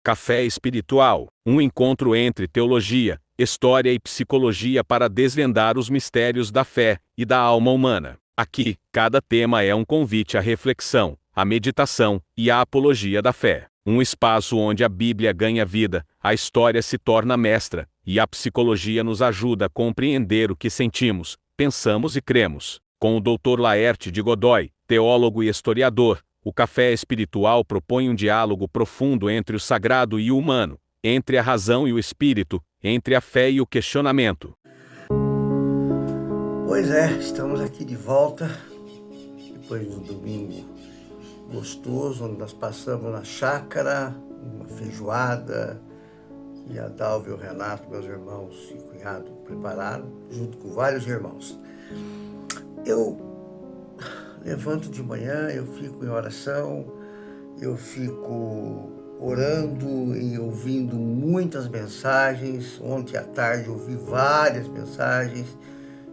Café Espiritual, um encontro entre teologia, história e psicologia para desvendar os mistérios da fé e da alma humana. Aqui, cada tema é um convite à reflexão, à meditação e à apologia da fé. Um espaço onde a Bíblia ganha vida, a história se torna mestra, e a psicologia nos ajuda a compreender o que sentimos, pensamos e cremos. Com o Dr. Laerte de Godoy, teólogo e historiador, o Café Espiritual propõe um diálogo profundo entre o sagrado e o humano, entre a razão e o espírito, entre a fé e o questionamento. Pois é, estamos aqui de volta, depois de um domingo gostoso, onde nós passamos na chácara, uma feijoada, que a Dalva e o Renato, meus irmãos e cunhado, prepararam, junto com vários irmãos. Eu levanto de manhã, eu fico em oração, eu fico orando e ouvindo muitas mensagens. Ontem à tarde eu ouvi várias mensagens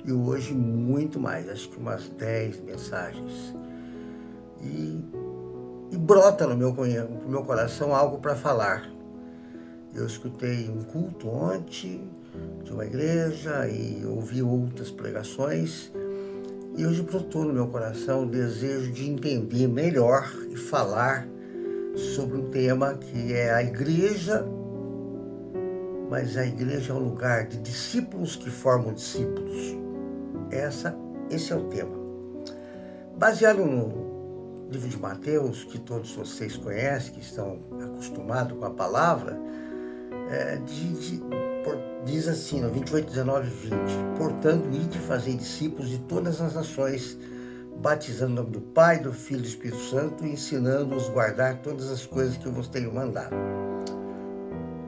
e hoje muito mais, acho que umas 10 mensagens. E brota no meu coração algo para falar. Eu escutei um culto ontem de uma igreja e ouvi outras pregações. E hoje brotou no meu coração o desejo de entender melhor e falar sobre um tema que é a igreja, mas a igreja é um lugar de discípulos que formam discípulos. Esse é o tema. Baseado no livro de Mateus, que todos vocês conhecem, que estão acostumados com a palavra, diz assim, no 28, 19 e 20, portanto, ide fazer discípulos de todas as nações, batizando em nome do Pai, do Filho e do Espírito Santo, e ensinando-os a guardar todas as coisas que eu vos tenho mandado.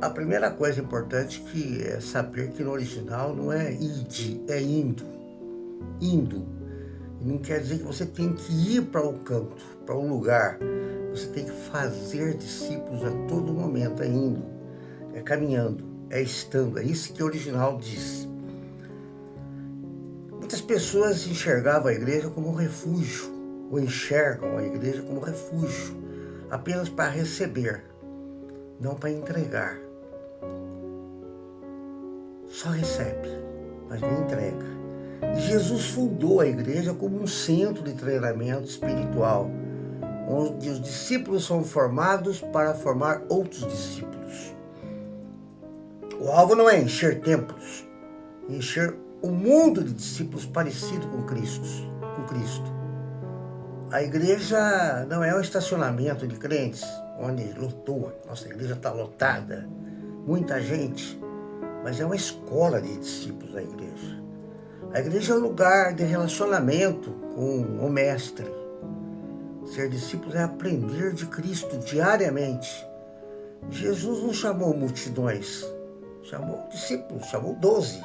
A primeira coisa importante que é saber que no original não é ide, é indo. Indo. Não quer dizer que você tem que ir para um canto, para um lugar. Você tem que fazer discípulos a todo momento, é indo, é caminhando, é estando. É isso que o original diz. Muitas pessoas enxergavam a igreja como um refúgio, ou enxergam a igreja como refúgio, apenas para receber, não para entregar. Só recebe, mas não entrega. E Jesus fundou a igreja como um centro de treinamento espiritual, onde os discípulos são formados para formar outros discípulos. O alvo não é encher templos, encher o mundo de discípulos parecido com Cristo. A igreja não é um estacionamento de crentes, onde lotou, nossa igreja está lotada, muita gente, mas é uma escola de discípulos a igreja. A igreja é um lugar de relacionamento com o mestre. Ser discípulo é aprender de Cristo diariamente. Jesus não chamou multidões, chamou discípulos, chamou 12.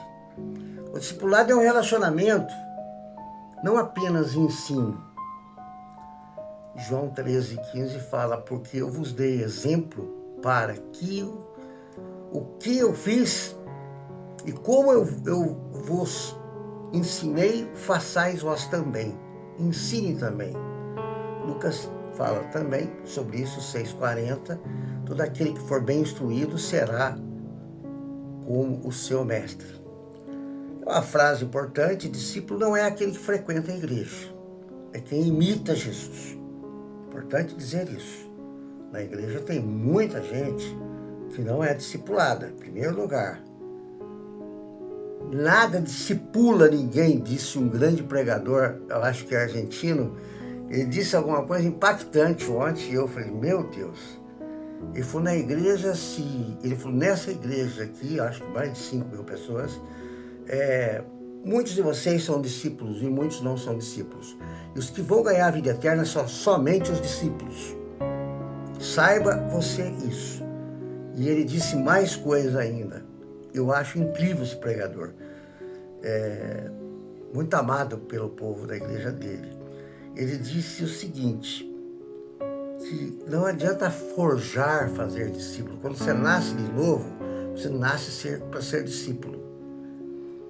O discipulado é um relacionamento, não apenas ensino. João 13,15 fala, porque eu vos dei exemplo para que o que eu fiz e como eu vos ensinei, façais vós também. Ensine também. Lucas fala também sobre isso, 6,40. Todo aquele que for bem instruído será como o seu mestre. Uma frase importante, discípulo não é aquele que frequenta a igreja, é quem imita Jesus. Importante dizer isso. Na igreja tem muita gente que não é discipulada, em primeiro lugar. Nada discipula ninguém, disse um grande pregador, eu acho que é argentino. Ele disse alguma coisa impactante ontem e eu falei, meu Deus. Ele falou, nessa igreja aqui, acho que mais de 5.000 pessoas, muitos de vocês são discípulos e muitos não são discípulos. E os que vão ganhar a vida eterna são somente os discípulos. Saiba você isso. E ele disse mais coisas ainda. Eu acho incrível esse pregador. Muito amado pelo povo da igreja dele. Ele disse o seguinte, que não adianta forjar fazer discípulo. Quando você nasce de novo, você nasce para ser discípulo.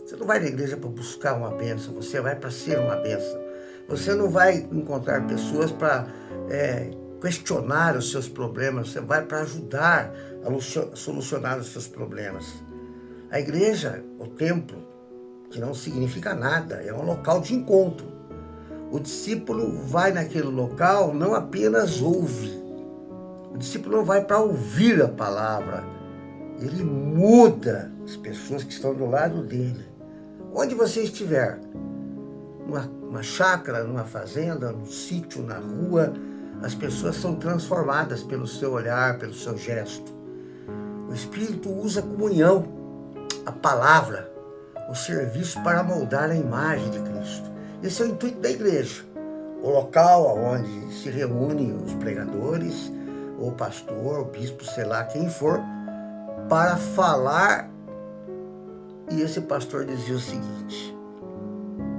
Você não vai na igreja para buscar uma bênção, você vai para ser uma bênção. Você não vai encontrar pessoas para questionar os seus problemas, você vai para ajudar a solucionar os seus problemas. A igreja, o templo, que não significa nada, é um local de encontro. O discípulo vai naquele local, não apenas ouve. O discípulo não vai para ouvir a palavra, ele muda as pessoas que estão do lado dele. Onde você estiver, numa chácara, numa fazenda, num sítio, na rua, as pessoas são transformadas pelo seu olhar, pelo seu gesto. O Espírito usa a comunhão, a palavra, o serviço para moldar a imagem de Cristo. Esse é o intuito da igreja. O local onde se reúnem os pregadores, ou pastor, o bispo, sei lá quem for, para falar. E esse pastor dizia o seguinte: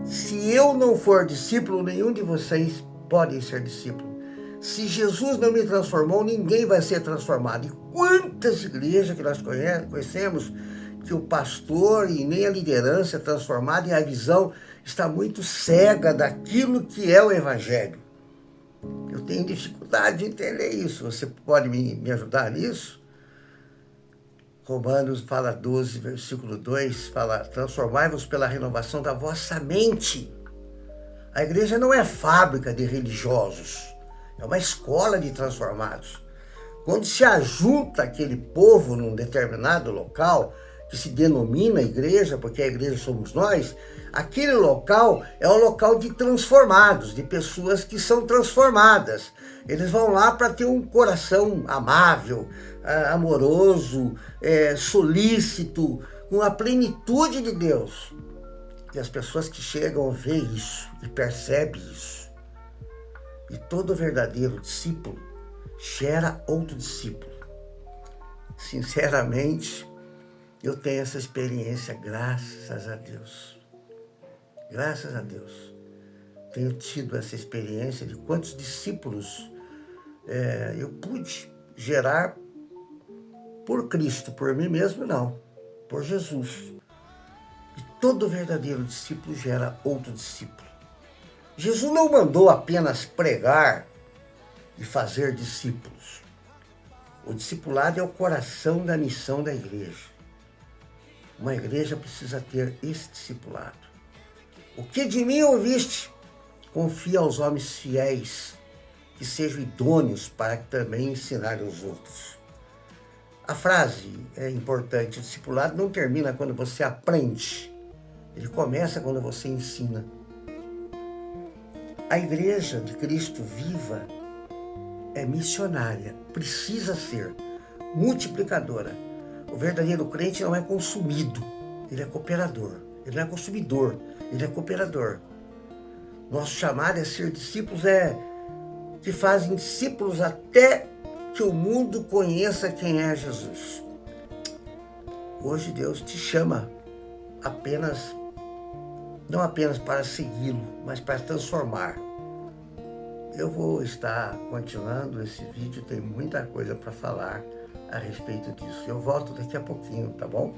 se eu não for discípulo, nenhum de vocês podem ser discípulo. Se Jesus não me transformou, ninguém vai ser transformado. E quantas igrejas que nós conhecemos que o pastor e nem a liderança é transformada e a visão está muito cega daquilo que é o Evangelho. Eu tenho dificuldade de entender isso. Você pode me ajudar nisso? Romanos fala 12, versículo 2, fala: transformai-vos pela renovação da vossa mente. A igreja não é fábrica de religiosos, é uma escola de transformados. Quando se ajunta aquele povo num determinado local, que se denomina igreja, porque a igreja somos nós, aquele local é um local de transformados, de pessoas que são transformadas. Eles vão lá para ter um coração amável, amoroso, solícito, com a plenitude de Deus. E as pessoas que chegam veem isso e percebem isso. E todo verdadeiro discípulo gera outro discípulo. Sinceramente, eu tenho essa experiência, graças a Deus. Graças a Deus. Tenho tido essa experiência de quantos discípulos eu pude gerar por Cristo, por mim mesmo não, por Jesus. E todo verdadeiro discípulo gera outro discípulo. Jesus não mandou apenas pregar e fazer discípulos. O discipulado é o coração da missão da igreja. Uma igreja precisa ter esse discipulado. O que de mim ouviste, confia aos homens fiéis, que sejam idôneos para também ensinar os outros. A frase é importante: o discipulado não termina quando você aprende, ele começa quando você ensina. A igreja de Cristo viva é missionária, precisa ser multiplicadora. O verdadeiro crente não é consumido, ele é cooperador. Ele não é consumidor, ele é cooperador. Nosso chamado é ser discípulos, que fazem discípulos até que o mundo conheça quem é Jesus. Hoje Deus te chama não apenas para segui-lo, mas para transformar. Eu vou estar continuando esse vídeo, tem muita coisa para falar a respeito disso. Eu volto daqui a pouquinho, tá bom?